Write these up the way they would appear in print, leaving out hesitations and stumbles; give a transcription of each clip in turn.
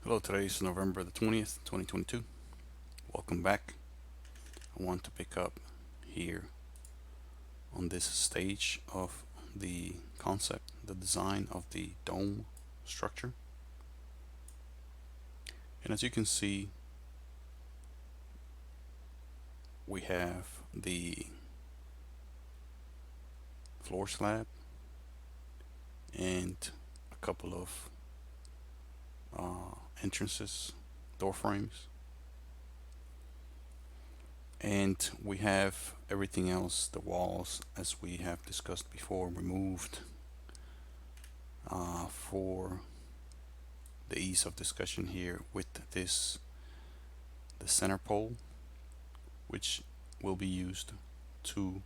Hello, today is November the 20th, 2022. Welcome back. I want to pick up here on this stage of the concept, the design of the dome structure. And as you can see, we have the floor slab and a couple of entrances, door frames. And we have everything else, the walls, as we have discussed before, removed for the ease of discussion here with this, the center pole, which will be used to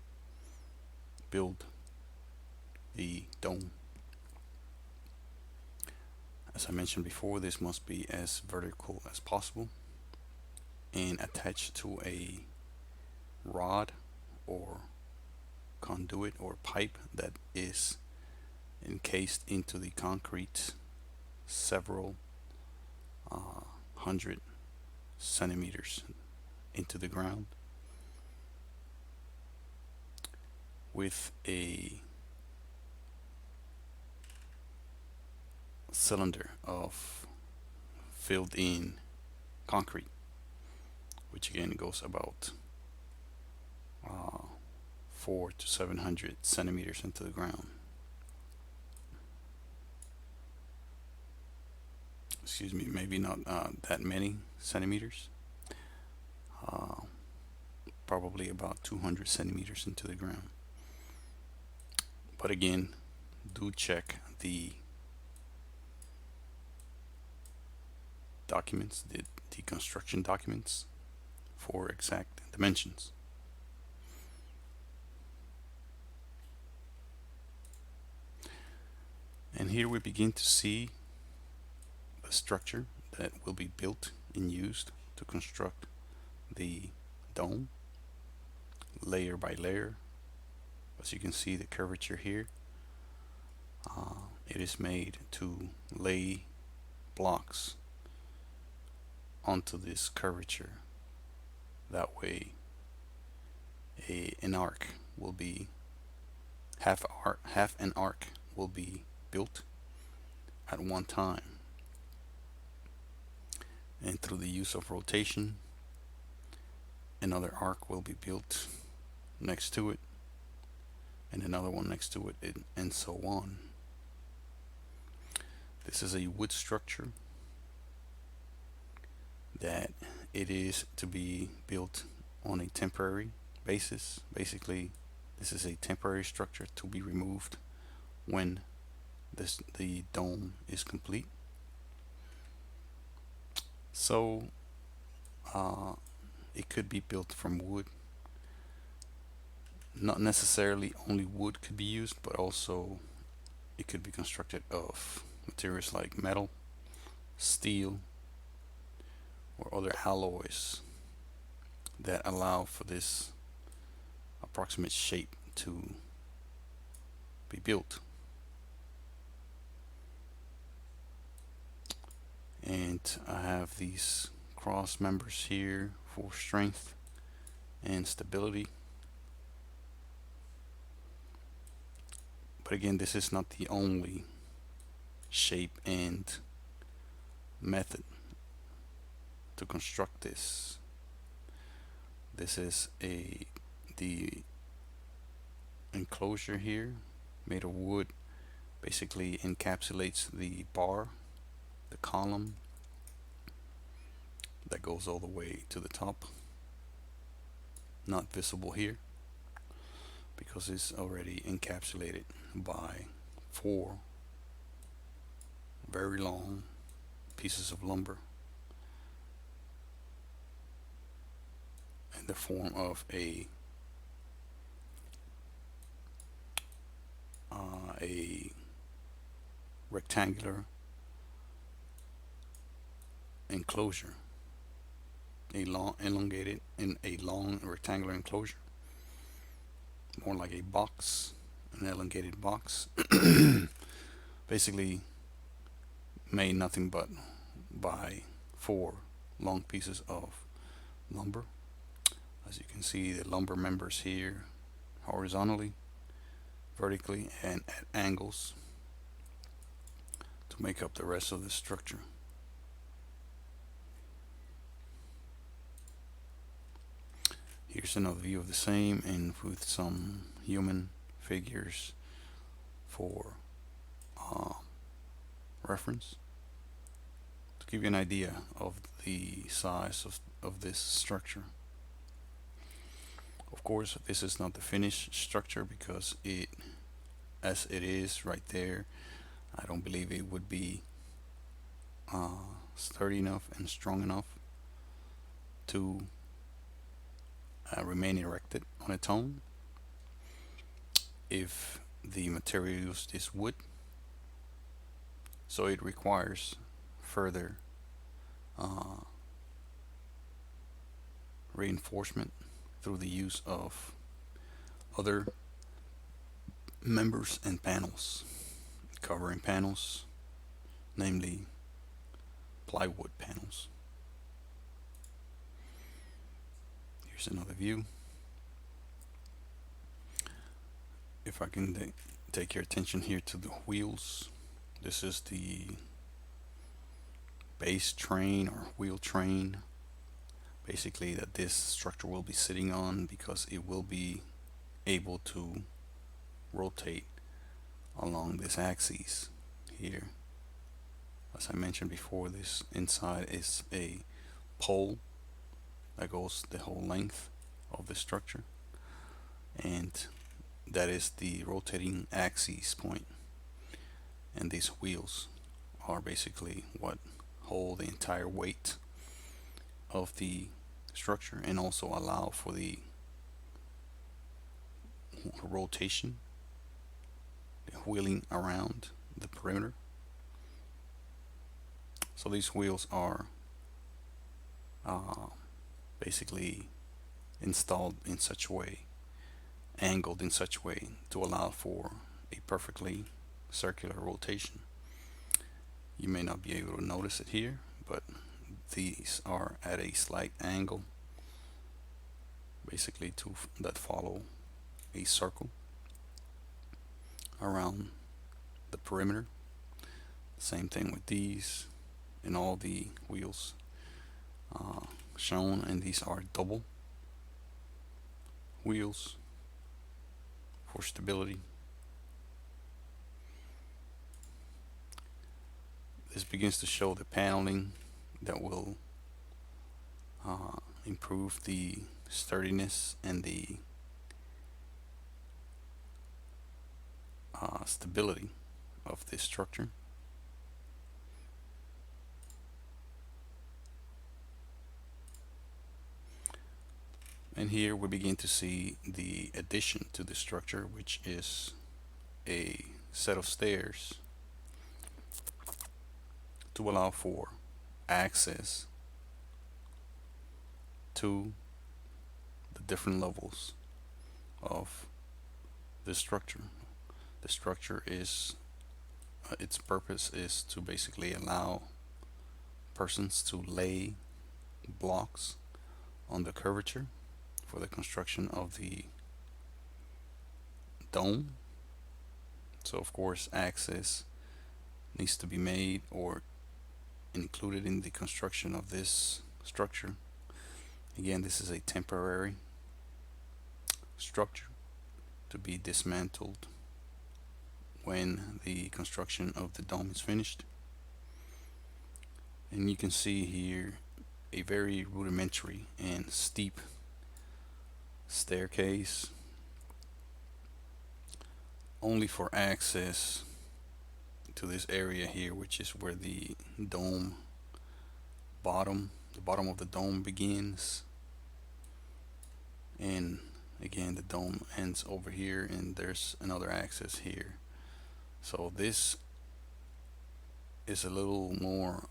build the dome. As I mentioned before, this must be as vertical as possible and attached to a rod or conduit or pipe that is encased into the concrete several hundred centimeters into the ground with a cylinder of filled in concrete, which again goes about 4 to 700 centimeters into the ground. Excuse me, maybe not that many centimeters, uh, probably about 200 centimeters into the ground. But again, do check the documents, the construction documents for exact dimensions. And here we begin to see the structure that will be built and used to construct the dome layer by layer. As you can see, the curvature here, it is made to lay blocks onto this curvature. That way an arc will be half an arc will be built at one time, and through the use of rotation another arc will be built next to it and another one next to it, and so on. This is a wood structure that it is to be built on a temporary basis. Basically, this is a temporary structure to be removed when the dome is complete. So it could be built from wood. Not necessarily only wood could be used, but also it could be constructed of materials like metal, steel, or other alloys that allow for this approximate shape to be built. And I have these cross members here for strength and stability. But again, this is not the only shape and method to construct this. This is the enclosure here made of wood, basically encapsulates the bar, the column that goes all the way to the top. Not visible here because it's already encapsulated by 4 very long pieces of lumber in the form of a rectangular enclosure, a long elongated in a long rectangular enclosure, more like a box, an elongated box, basically made nothing but by 4 long pieces of lumber. As you can see, the lumber members here horizontally, vertically, and at angles to make up the rest of the structure. Here's another view of the same, and with some human figures for reference to give you an idea of the size of this structure. Of course, this is not the finished structure because as it is right there, I don't believe it would be sturdy enough and strong enough to remain erected on its own if the material used is wood. So it requires further reinforcement through the use of other members and panels, covering panels, namely plywood panels. Here's another view. If I can take your attention here to the wheels. This is the base train or wheel train, basically, that this structure will be sitting on, because it will be able to rotate along this axis here. As I mentioned before, this inside is a pole that goes the whole length of the structure, and that is the rotating axis point. And these wheels are basically what hold the entire weight of the structure and also allow for the rotation, the wheeling around the perimeter. So these wheels are basically installed in such a way, angled in such a way to allow for a perfectly circular rotation. You may not be able to notice it here, but these are at a slight angle, basically that follow a circle around the perimeter. Same thing with these and all the wheels shown, and these are double wheels for stability. This begins to show the paneling that will improve the sturdiness and the stability of this structure. And here we begin to see the addition to the structure, which is a set of stairs to allow for access to the different levels of the structure. The structure is its purpose is to basically allow persons to lay blocks on the curvature for the construction of the dome. So of course access needs to be made or included in the construction of this structure. Again, this is a temporary structure to be dismantled when the construction of the dome is finished. And you can see here a very rudimentary and steep staircase only for access to this area here, which is where the dome the bottom of the dome begins, and again the dome ends over here, and there's another access here. So this is a little more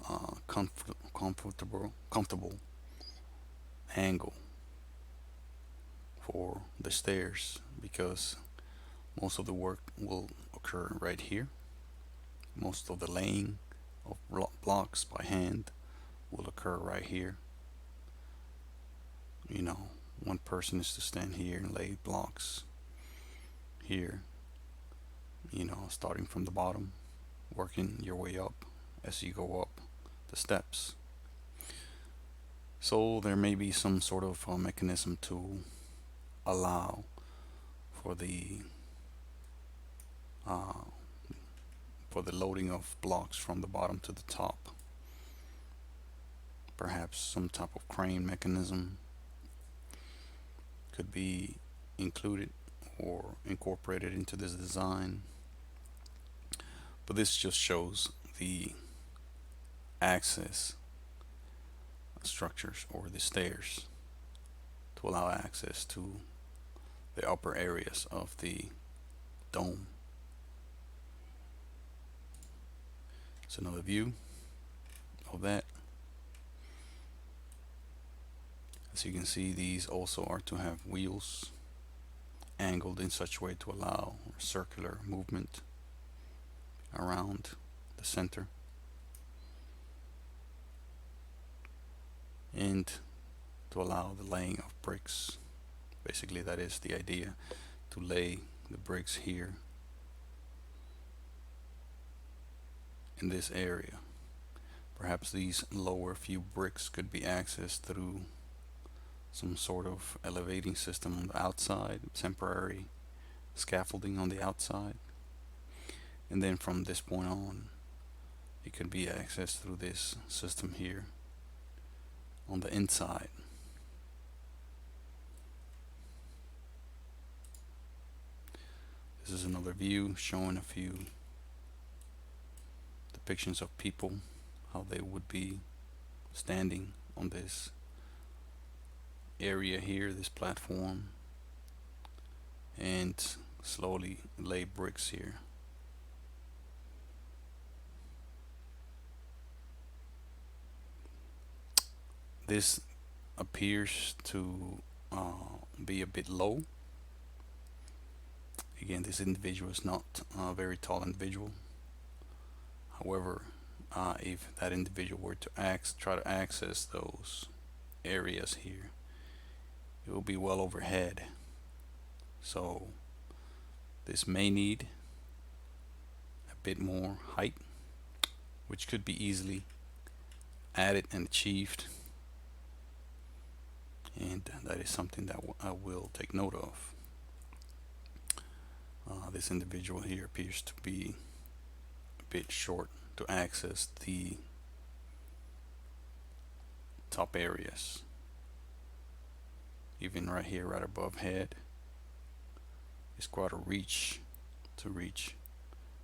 comfortable angle for the stairs, because most of the work will occur right here. Most of the laying of blocks by hand will occur right here. You know, one person is to stand here and lay blocks here, you know, starting from the bottom, working your way up as you go up the steps. So there may be some sort of mechanism to allow for the uh, loading of blocks from the bottom to the top. Perhaps some type of crane mechanism could be included or incorporated into this design. But this just shows the access structures or the stairs to allow access to the upper areas of the dome. It's another view of that. As you can see, these also are to have wheels angled in such a way to allow circular movement around the center, and to allow the laying of bricks. Basically, that is the idea, to lay the bricks here in this area. Perhaps these lower few bricks could be accessed through some sort of elevating system on the outside, temporary scaffolding on the outside, and then from this point on it could be accessed through this system here on the inside. This is another view showing a few depictions of people, how they would be standing on this area here, this platform, and slowly lay bricks here. This appears to be a bit low. Again, this individual is not a very tall individual. However, if that individual were to try to access those areas here, it will be well overhead. So this may need a bit more height, which could be easily added and achieved, and that is something that I will take note of. This individual here appears to be a bit short to access the top areas. Even right here, right above head, is quite a reach to reach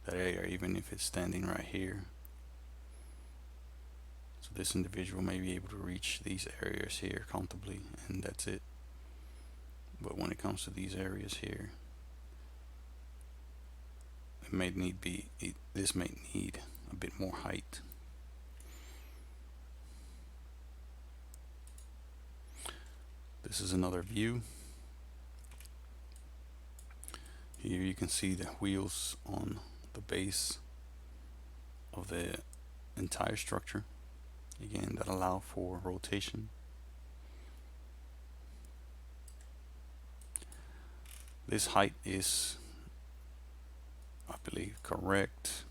that area, even if it's standing right here. So this individual may be able to reach these areas here comfortably, and that's it. But when it comes to these areas here, this may need a bit more height. This is another view. Here you can see the wheels on the base of the entire structure, again, that allow for rotation. This height is, I believe, correct,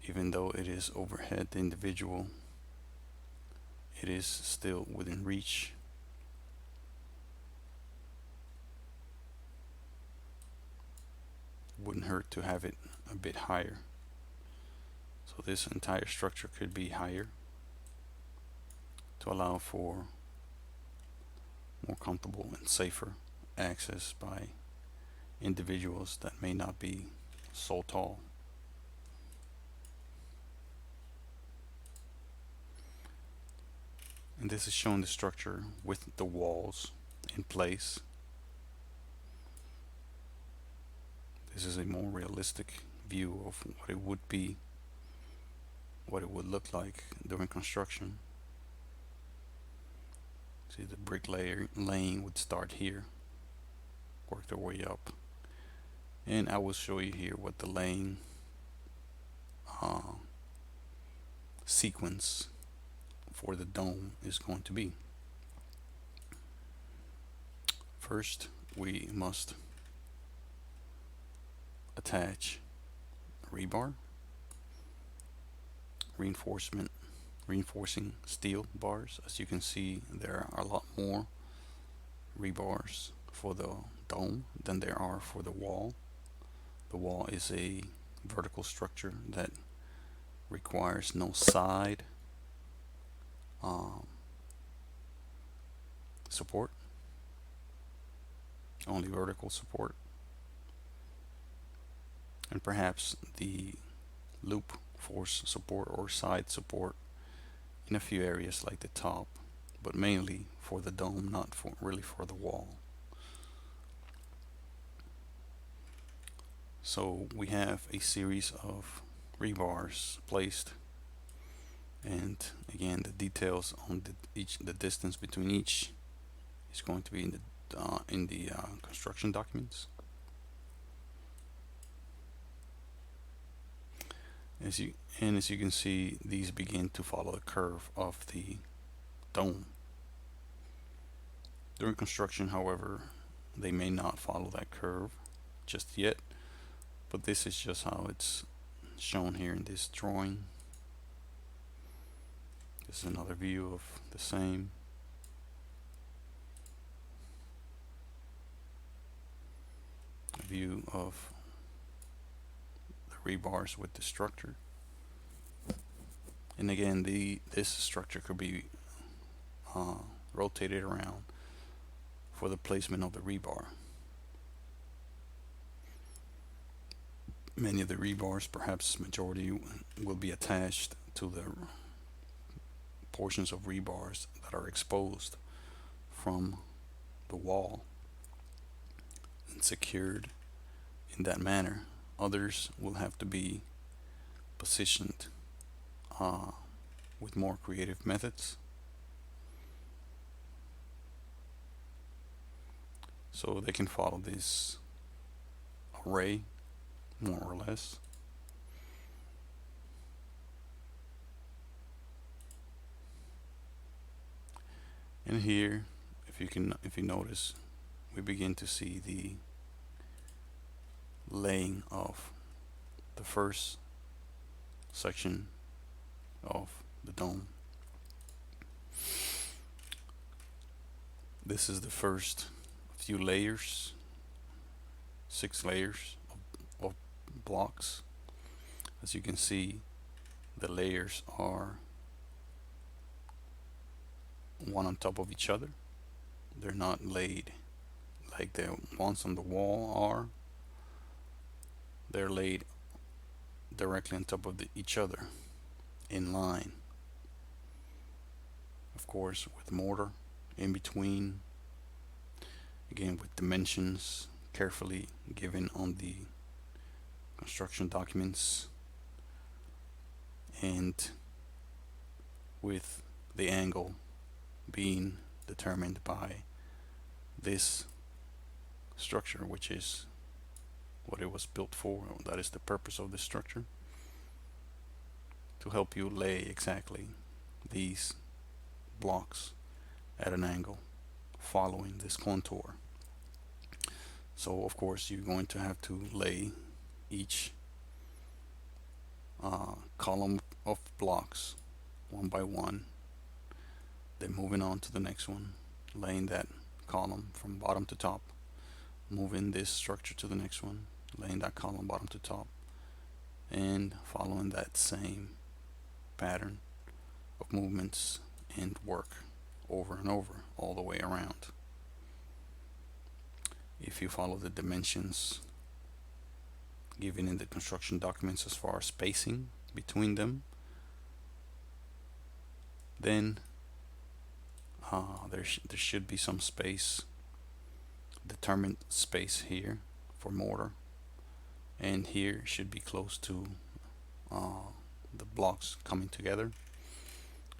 even though it is overhead the individual, it is still within reach. Wouldn't hurt to have it a bit higher. So this entire structure could be higher to allow for more comfortable and safer access by individuals that may not be so tall. And this is showing the structure with the walls in place. This is a more realistic view of what it would be, what it would look like during construction. See, the bricklayer laying would start here, work their way up, and I will show you here what the laying sequence for the dome is going to be. First, we must attach rebar, reinforcing steel bars. As you can see, there are a lot more rebars for the dome than there are for the wall. The wall is a vertical structure that requires no side support, only vertical support, and perhaps the loop force support or side support in a few areas like the top, but mainly for the dome, not for really for the wall. So we have a series of rebars placed, and again the details on the distance between each is going to be in the construction documents. As you can see, these begin to follow the curve of the dome. During construction, however, they may not follow that curve just yet, but this is just how it's shown here in this drawing. This is another view of the same. A view of the rebars with the structure. And again, this structure could be rotated around for the placement of the rebar. Many of the rebars, perhaps majority, will be attached to the portions of rebars that are exposed from the wall and secured in that manner. Others will have to be positioned with more creative methods. So they can follow this array more or less. And here, if you notice, we begin to see the laying of the first section of the dome. This is the first few layers, 6 layers of blocks. As you can see, the layers are one on top of each other. They're not laid like the ones on the wall are. They're laid directly on top of each other in line. Of course, with mortar in between, again with dimensions carefully given on the construction documents, and with the angle being determined by this structure, which is what it was built for. That is the purpose of this structure, to help you lay exactly these blocks at an angle following this contour. So of course you're going to have to lay each column of blocks one by one, then moving on to the next one, laying that column from bottom to top, moving this structure to the next one, laying that column bottom to top, and following that same pattern of movements and work over and over all the way around. If you follow the dimensions given in the construction documents as far as spacing between them, then there should be some space, determined space here for mortar, and here should be close to the blocks coming together.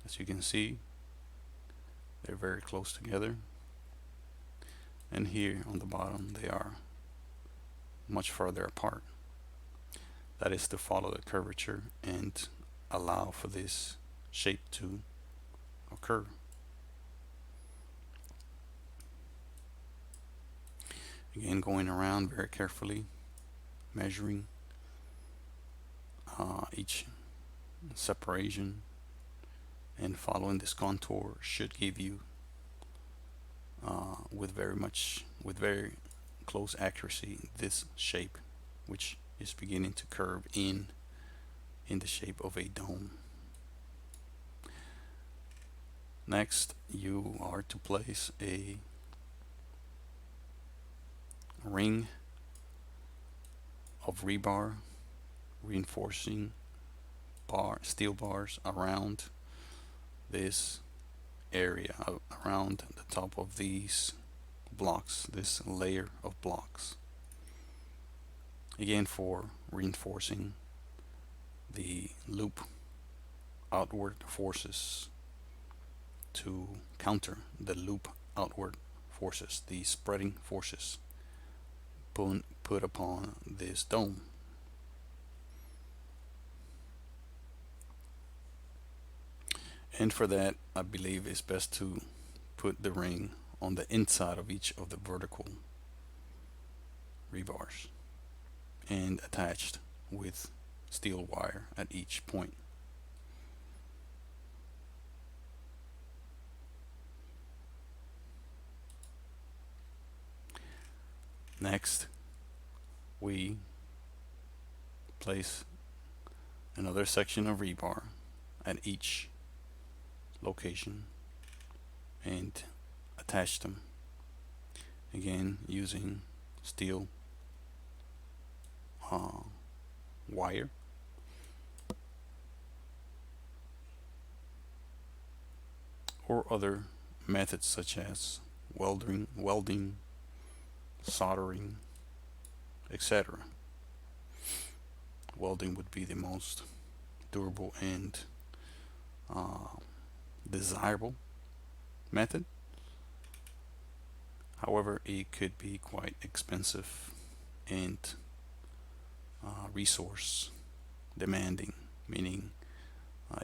As you can see, they're very close together, and here on the bottom they are much further apart. That is to follow the curvature and allow for this shape to occur. Again, going around very carefully, measuring each separation, and following this contour should give you with very close accuracy this shape, which is beginning to curve in the shape of a dome. Next, you are to place a ring of rebar reinforcing steel bars around this area, around the top of these blocks, this layer of blocks. Again, for reinforcing the loop outward forces to counter the loop outward forces, the spreading forces put upon this dome. And for that, I believe it's best to put the ring on the inside of each of the vertical rebars and attached with steel wire at each point. Next, we place another section of rebar at each location and attach them, again using steel wire. Or other methods such as welding, soldering, etc. Welding would be the most durable and desirable method. However, it could be quite expensive and resource demanding, meaning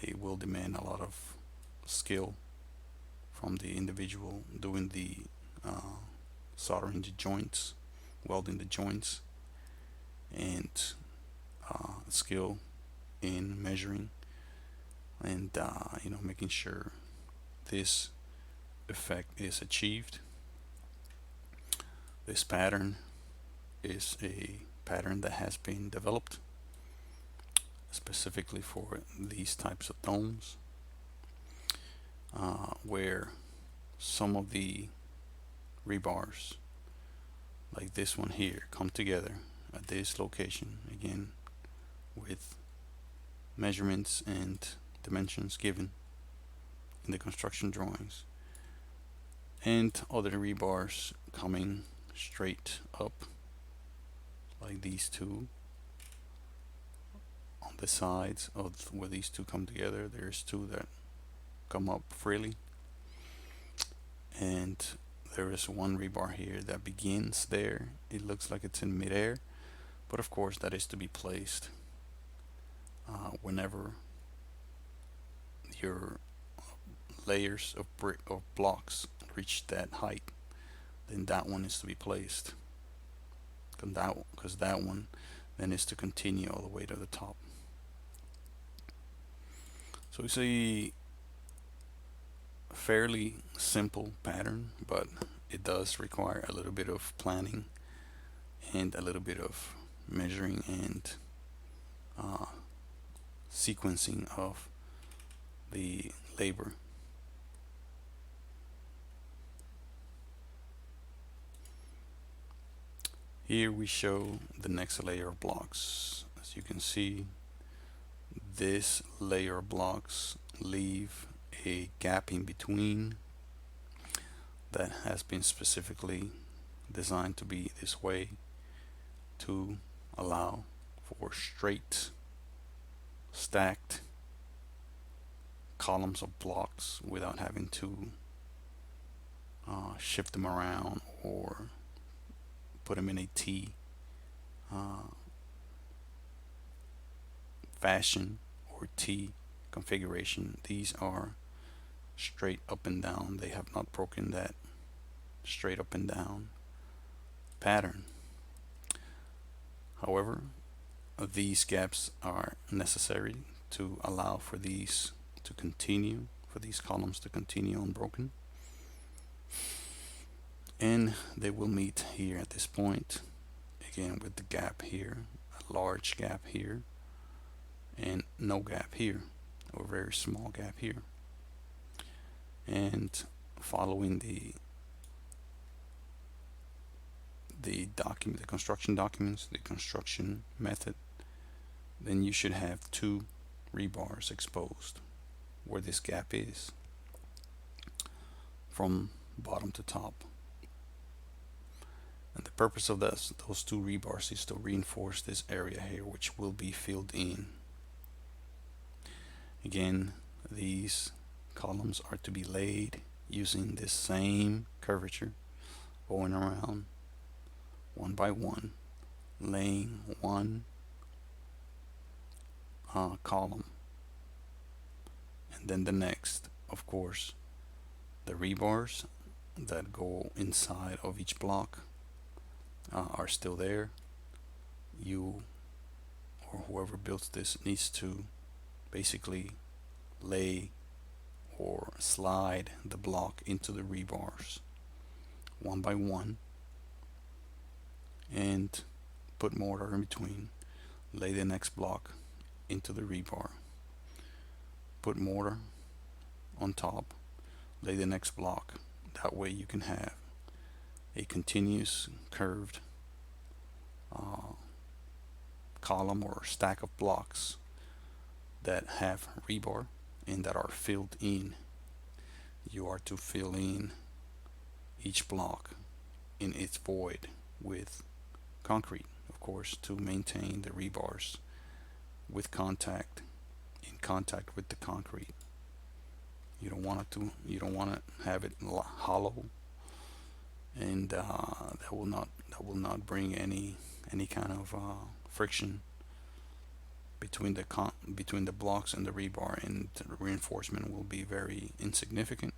it will demand a lot of skill from the individual doing the soldering the joints, welding the joints, and skill in measuring and making sure this effect is achieved. This pattern is a pattern that has been developed specifically for these types of domes, where some of the rebars like this one here come together at this location, again with measurements and dimensions given in the construction drawings, and other rebars coming straight up like these two on the sides of where these two come together. There's two that come up freely, and there is one rebar here that begins there. It looks like it's in midair, but of course that is to be placed whenever your layers of brick or blocks reach that height, then that one is to be placed, because that one then is to continue all the way to the top. So it's a fairly simple pattern, but it does require a little bit of planning and a little bit of measuring and sequencing of the labor. Here we show the next layer of blocks. As you can see, this layer of blocks leave a gap in between that has been specifically designed to be this way to allow for straight stacked columns of blocks without having to shift them around or put them in a T fashion or T configuration. These are straight up and down. They have not broken that straight up and down pattern. However, these gaps are necessary to allow for these to continue, for these columns to continue unbroken. And they will meet here at this point, again with the gap here, a large gap here, and no gap here, or very small gap here. And following the construction documents, the construction method, then you should have two rebars exposed where this gap is, from bottom to top. And the purpose of those two rebars is to reinforce this area here, which will be filled in. Again, these columns are to be laid using this same curvature, going around one by one, laying one column, and then the next. Of course, the rebars that go inside of each block are still there. You or whoever builds this needs to basically lay or slide the block into the rebars one by one and put mortar in between. Lay the next block into the rebar, put mortar on top, lay the next block. That way you can have a continuous curved column or stack of blocks that have rebar and that are filled in. You are to fill in each block in its void with concrete, of course, to maintain the rebars with contact, in contact with the concrete. You don't want to have it hollow, and that will not bring any kind of friction between the blocks and the rebar, and the reinforcement will be very insignificant.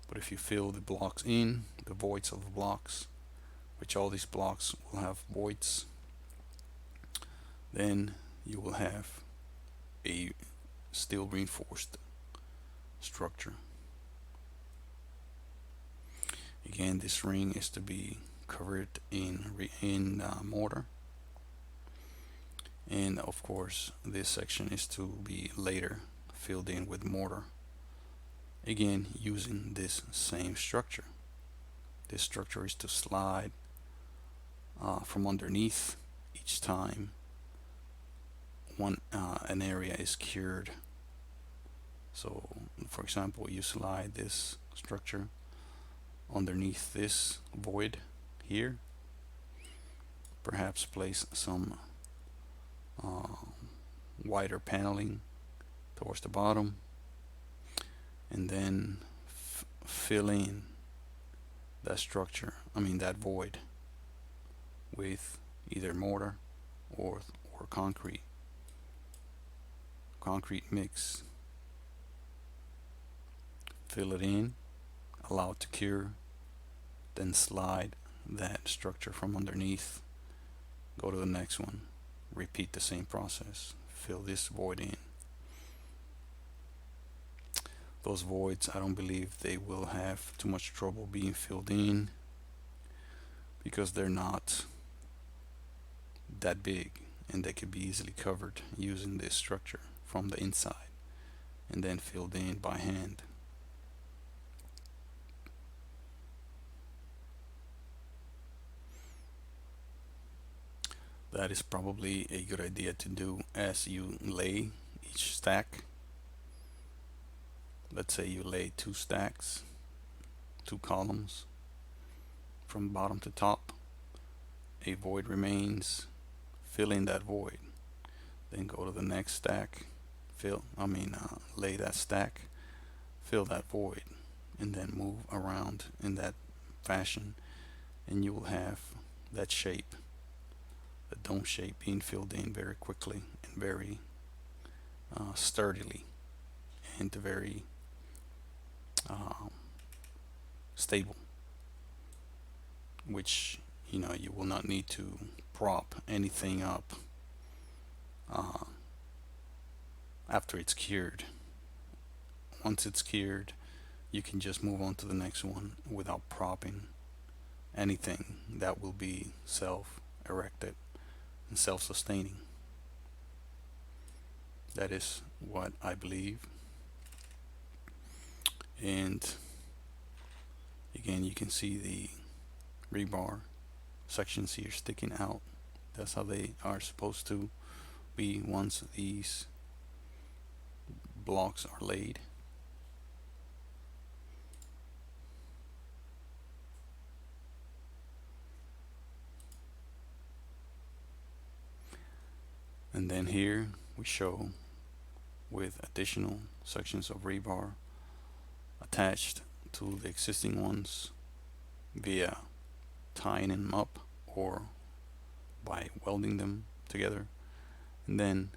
But if you fill the blocks in, the voids of the blocks, which all these blocks will have voids, then you will have a steel reinforced structure. Again, this ring is to be covered in mortar, and of course this section is to be later filled in with mortar, again using this same structure. This structure is to slide from underneath each time an area is cured. So for example, you slide this structure underneath this void here, perhaps place some wider paneling towards the bottom, and then fill in that structure, that void, with either mortar or concrete mix. Fill it in, allow it to cure, then slide that structure from underneath, go to the next one, repeat the same process, fill this void in. Those voids, I don't believe they will have too much trouble being filled in, because they're not that big, and they could be easily covered using this structure from the inside and then filled in by hand. That is probably a good idea to do as you lay each stack. Let's say you lay two stacks, two columns from bottom to top. A void remains, fill in that void. Then go to the next stack, lay that stack, fill that void, and then move around in that fashion, and you will have that shape, the dome shape, being filled in very quickly and very sturdily, and very uh, stable, which you will not need to prop anything up uh, after it's cured. Once it's cured, you can just move on to the next one without propping anything. That will be self-erected and self-sustaining. That is what I believe. And again, you can see the rebar sections here sticking out. That's how they are supposed to be once these blocks are laid. And then here we show with additional sections of rebar attached to the existing ones via tying them up or by welding them together, and then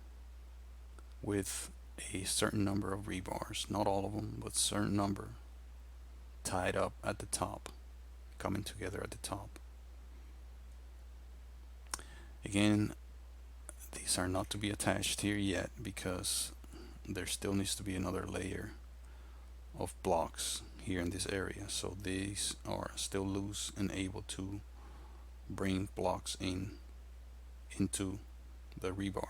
with a certain number of rebars, not all of them, but a certain number tied up at the top, coming together at the top. Again, these are not to be attached here yet because there still needs to be another layer of blocks here in this area, so these are still loose and able to bring blocks into the rebar.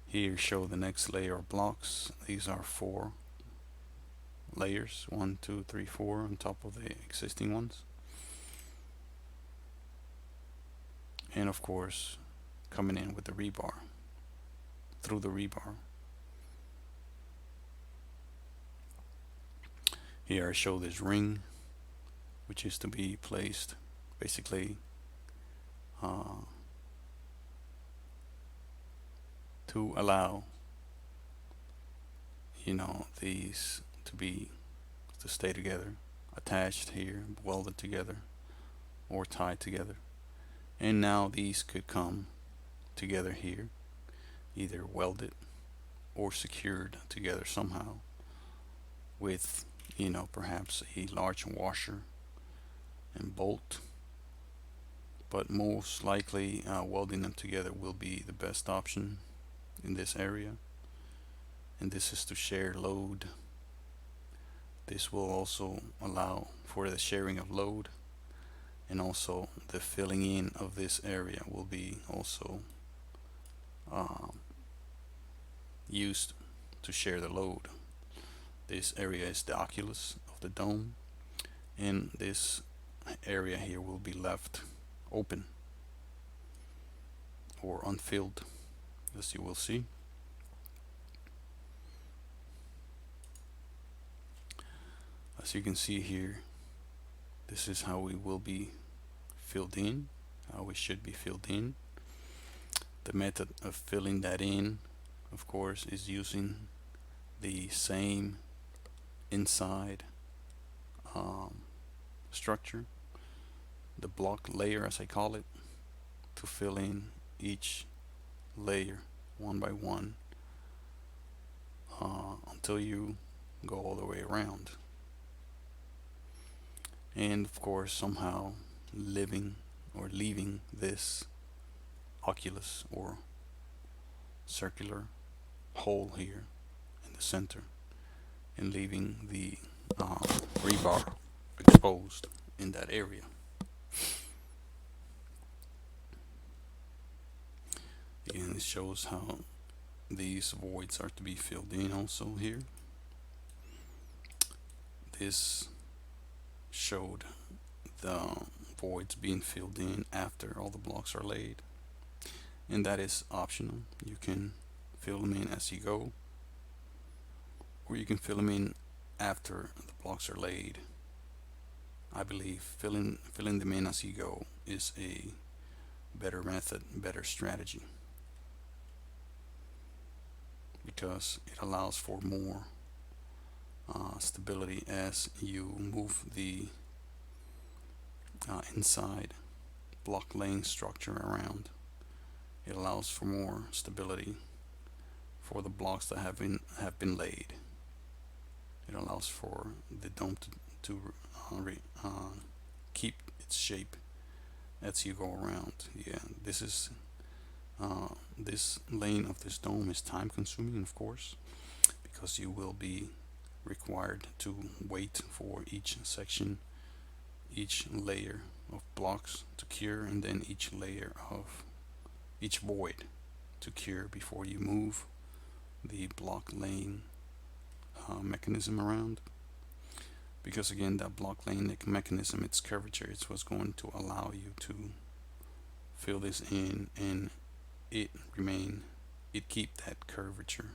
Here show the next layer of blocks. These are 4 layers, 1, 2, 3, 4 on top of the existing ones. And of course, coming in with the rebar, through the rebar. Here I show this ring, which is to be placed basically to allow these to stay together, attached here, welded together, or tied together. And now these could come together here, either welded or secured together somehow with perhaps a large washer and bolt, but most likely welding them together will be the best option in this area. And this is to share load. This will also allow for the sharing of load, and also the filling in of this area will be also used to share the load. This area is the oculus of the dome, and this area here will be left open or unfilled, as you will see. As you can see here, this is how we will be filled in, how we should be filled in. The method of filling that in, of course, is using the same inside structure, the block layer as I call it, to fill in each layer one by one until you go all the way around. And of course, somehow leaving this oculus or circular hole here in the center, and leaving the rebar exposed in that area. Again, this shows how these voids are to be filled in also here. This showed the voids being filled in after all the blocks are laid, and that is optional. You can fill them in as you go, or you can fill them in after the blocks are laid. I believe filling them in as you go is a better method, better strategy, because it allows for more stability as you move the inside block laying structure around. It allows for more stability for the blocks that have been laid. It allows for the dome to keep its shape as you go around. Yeah, this laying of this dome is time consuming, of course, because you will be required to wait for each section, each layer of blocks to cure, and then each void to cure before you move the block laying mechanism around. Because again, that block laying mechanism, its curvature, it's what's going to allow you to fill this in, and it keep that curvature.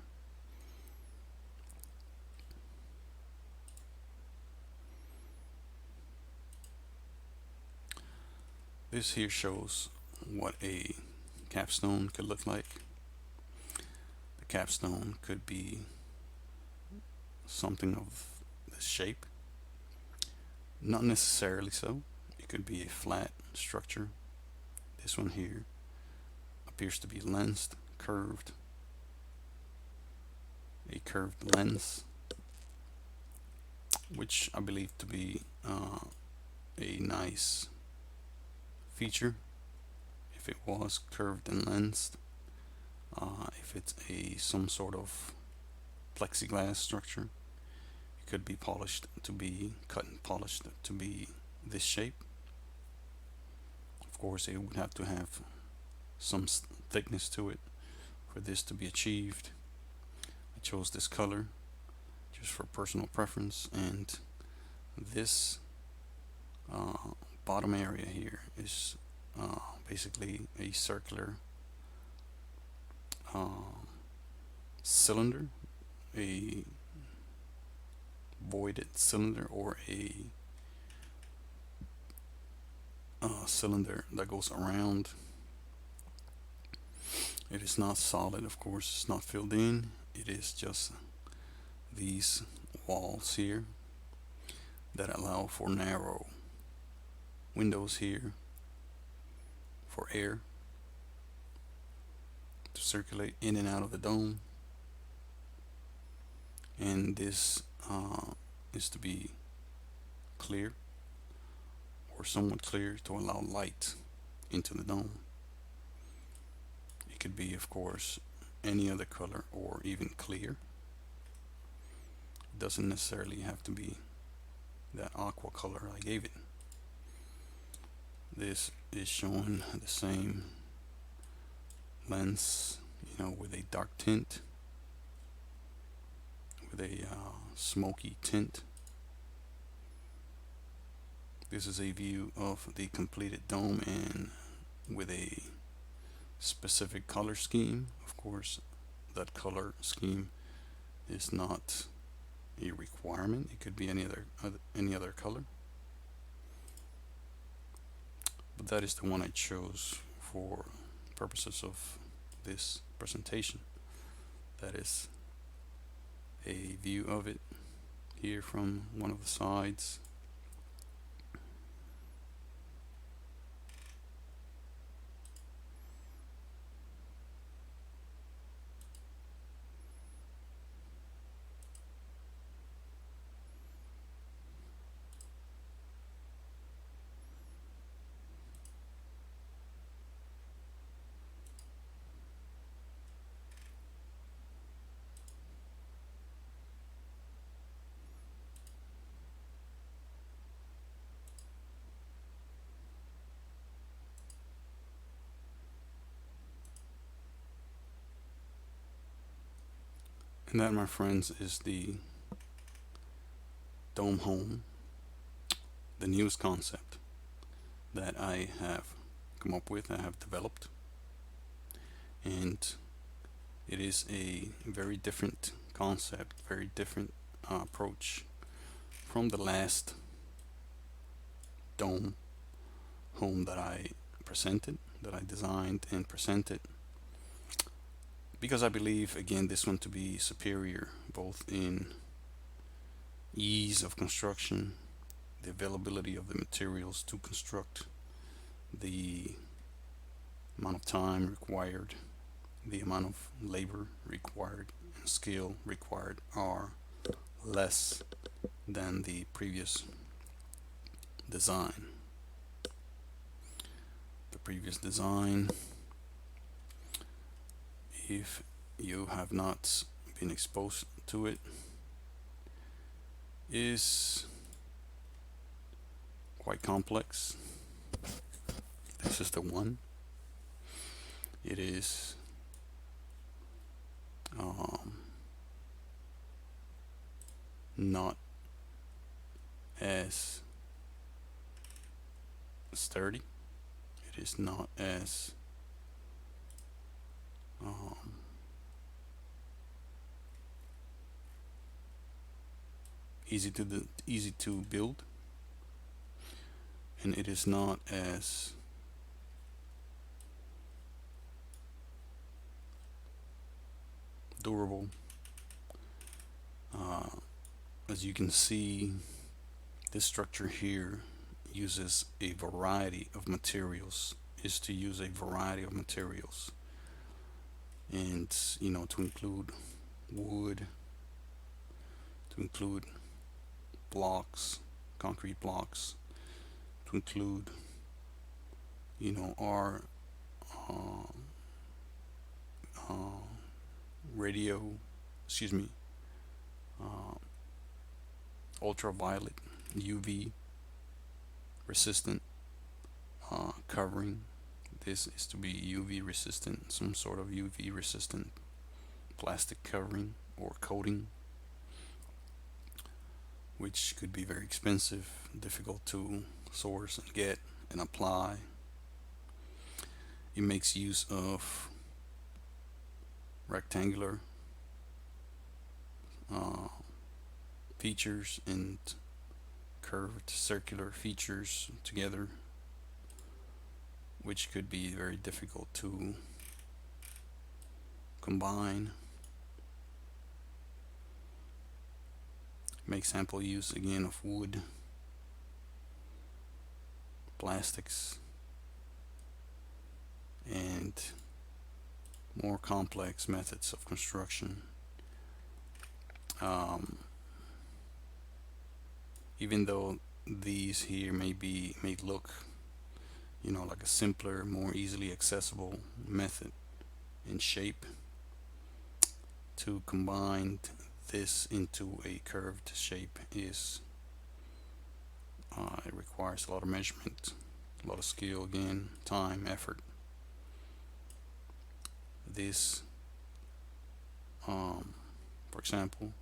This here shows what a capstone could look like. The capstone could be something of this shape. Not necessarily so. It could be a flat structure. This one here appears to be lensed, curved, a curved lens, which I believe to be a nice feature if it was curved and lensed. If it's some sort of plexiglass structure, it could be polished to be cut and polished to be this shape. Of course, it would have to have some thickness to it for this to be achieved. I chose this color just for personal preference, and this bottom area here is basically a circular cylinder, a voided cylinder, or a cylinder that goes around. It is not solid, of course, it's not filled in. It is just these walls here that allow for narrow windows here for air to circulate in and out of the dome. And this is to be clear or somewhat clear to allow light into the dome. It could be, of course, any other color or even clear. It doesn't necessarily have to be that aqua color I gave it. This is showing the same lens, with a dark tint, with a smoky tint. This is a view of the completed dome and with a specific color scheme. Of course, that color scheme is not a requirement. It could be any other color. But that is the one I chose for purposes of this presentation. That is a view of it here from one of the sides. And that, my friends, is the dome home, the newest concept that I have come up with, I have developed. And it is a very different concept, very different approach from the last dome home that I designed and presented, because I believe, again, this one to be superior both in ease of construction, the availability of the materials to construct, the amount of time required, the amount of labor required and skill required are less than the previous design. The previous design, if you have not been exposed to it, is quite complex. This is the one. It is not as sturdy. It is not as easy to build, and it is not as durable. As you can see, this structure here uses a variety of materials, is to use a variety of materials, and to include wood, to include blocks, concrete blocks, to include our uh, uh, radio, excuse me, uh, ultraviolet, UV resistant covering. This is to be UV resistant, some sort of UV resistant plastic covering or coating, which could be very expensive, difficult to source and get and apply. It makes use of rectangular features and curved circular features together, which could be very difficult to combine. Makes ample use again of wood, plastics, and more complex methods of construction. Even though these here may look like a simpler, more easily accessible method in shape, to combine this into a curved shape is it requires a lot of measurement, a lot of skill, again, time, effort. This for example,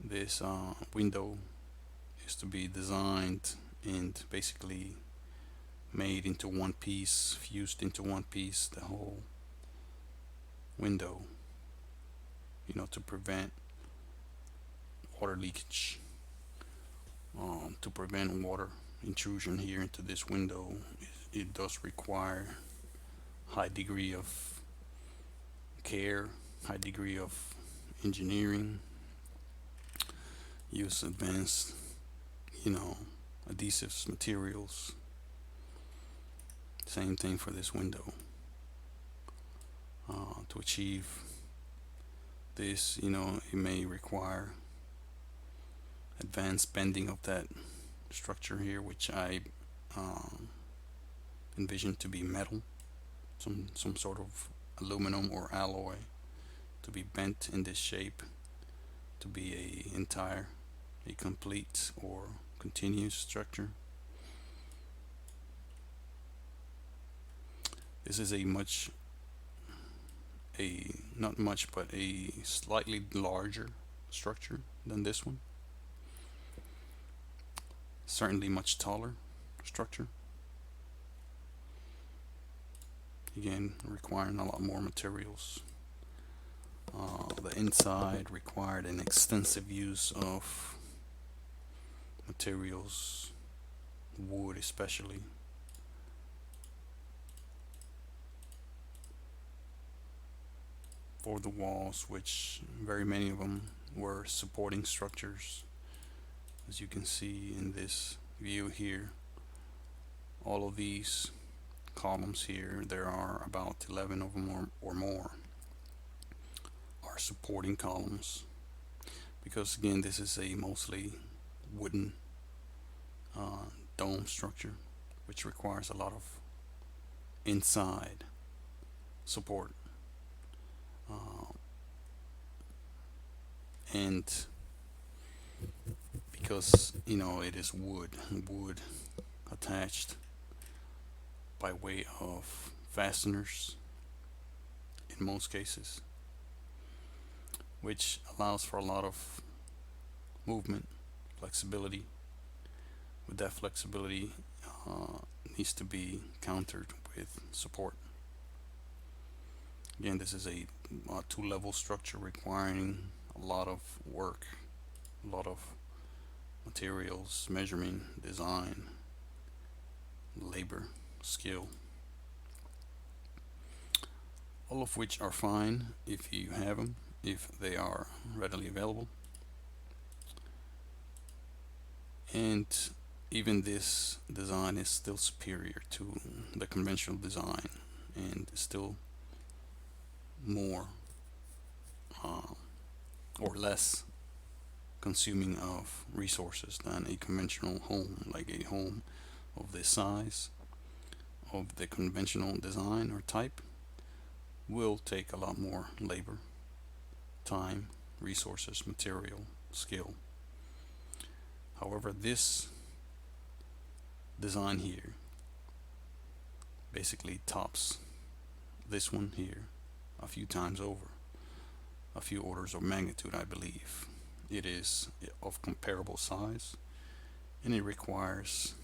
this window is to be designed and basically made into one piece, fused into one piece, the whole window, to prevent water leakage, to prevent water intrusion here into this window. It does require high degree of care, high degree of engineering, use advanced, adhesives, materials. Same thing for this window. To achieve this, it may require advanced bending of that structure here, which I envision to be metal, some sort of aluminum or alloy, to be bent in this shape, to be a complete or continuous structure. This is not much, but a slightly larger structure than this one. Certainly much taller structure. Again, requiring a lot more materials. The inside required an extensive use of materials, wood especially. For the walls, which very many of them were supporting structures. As you can see in this view here, all of these columns here, there are about 11 of them or more are supporting columns, because again this is a mostly wooden uh, dome structure, which requires a lot of inside support, uh, and because it is wood attached by way of fasteners in most cases, which allows for a lot of movement, flexibility. With that flexibility, uh, needs to be countered with support. Again, this is a two-level structure requiring a lot of work, a lot of materials, measurement, design, labor, skill, all of which are fine if you have them, if they are readily available. And even this design is still superior to the conventional design, and still more uh, or less consuming of resources than a conventional home, like a home of this size, of the conventional design or type, will take a lot more labor, time, resources, material, skill. However, this design here basically tops this one here a few times over, a few orders of magnitude, I believe. It is of comparable size, and it requires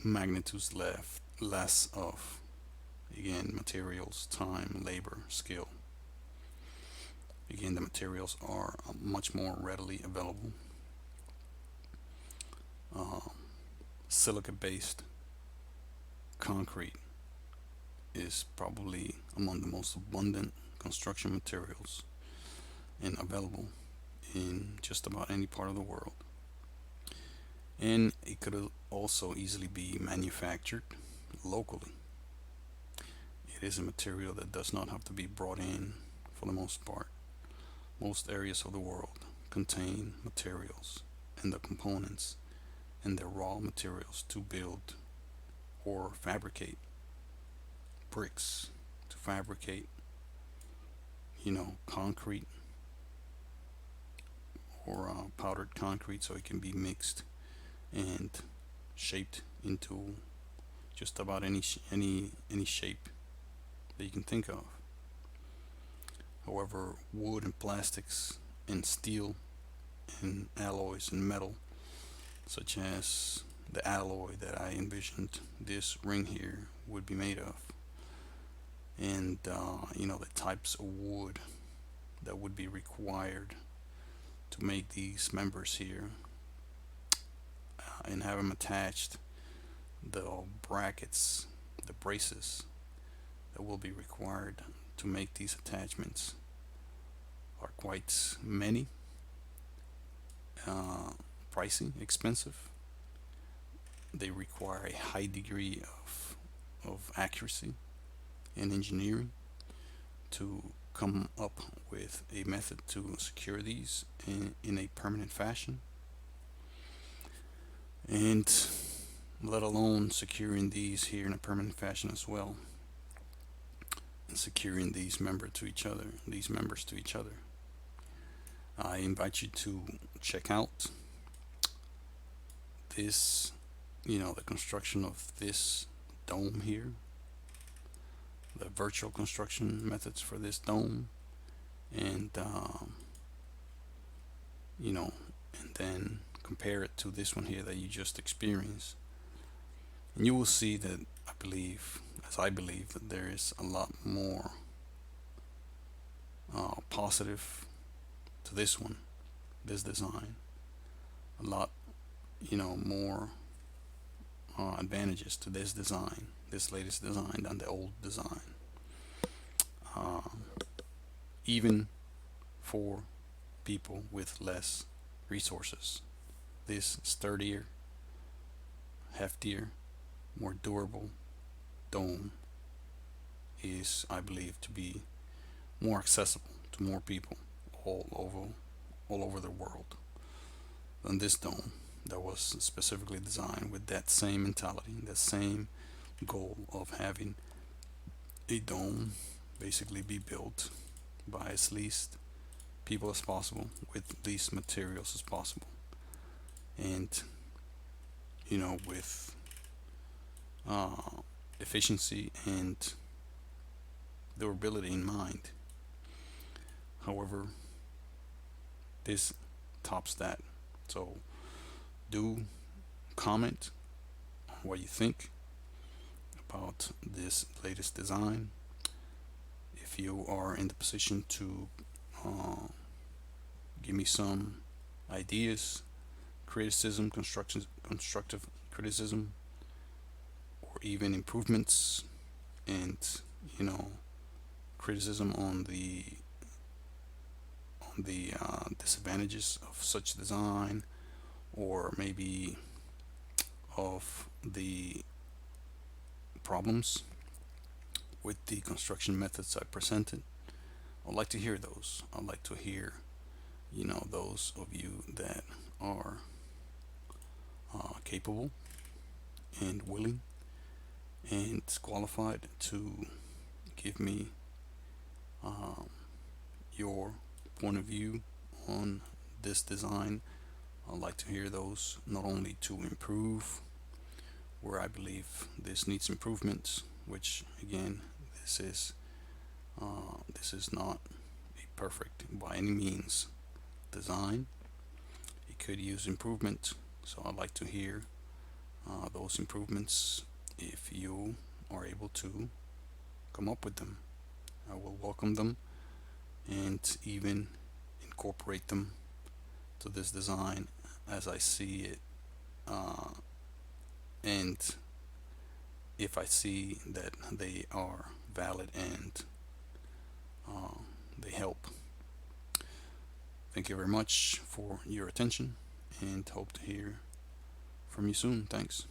magnitudes less of, again, materials, time, labor, skill. Again, the materials are much more readily available. Uh, Silica-based concrete is probably among the most abundant construction materials and available in just about any part of the world. And it could also easily be manufactured locally. It is a material that does not have to be brought in for the most part. Most areas of the world contain materials and the components and the raw materials to build or fabricate bricks, to fabricate, concrete or powdered concrete, so it can be mixed and shaped into just about any shape that you can think of. However, wood and plastics and steel and alloys and metal, such as the alloy that I envisioned this ring here would be made of, and the types of wood that would be required to make these members here, and have them attached, the brackets, the braces that will be required to make these attachments are quite many, pricey, expensive. They require a high degree of accuracy and engineering to come up with a method to secure these in a permanent fashion, and let alone securing these here in a permanent fashion as well, and securing these members to each other. I invite you to check out this, the construction of this dome here, the virtual construction methods for this dome, and and then compare it to this one here that you just experienced, and you will see that I believe that there is a lot more positive to this design, a lot more advantages to this latest design than the old design, um, even for people with less resources. This sturdier, heftier, more durable dome is, I believe, to be more accessible to more people all over all over the world than this dome that was specifically designed with that same mentality, that same goal of having a dome basically be built by as least people as possible with least materials as possible, and with uh, efficiency and durability in mind. However, this tops that. So do comment on what you think about this latest design. If you are in the position to uh, give me some ideas, criticism, constructive criticism, or even improvements, and you know criticism on the disadvantages of such design, or maybe of the problems with the construction methods I presented. I'd like to hear those. I'd like to hear, those of you that are capable and willing and qualified to give me um, your point of view on this design. I'd like to hear those, not only to improve where I believe this needs improvements, which again, this is this is not a perfect by any means design. It could use improvement, so I'd like to hear those improvements if you are able to come up with them. I will welcome them and even incorporate them to this design as I see it. Uh, and if I see that they are valid and uh, they help. Thank you very much for your attention and hope to hear from you soon. Thanks.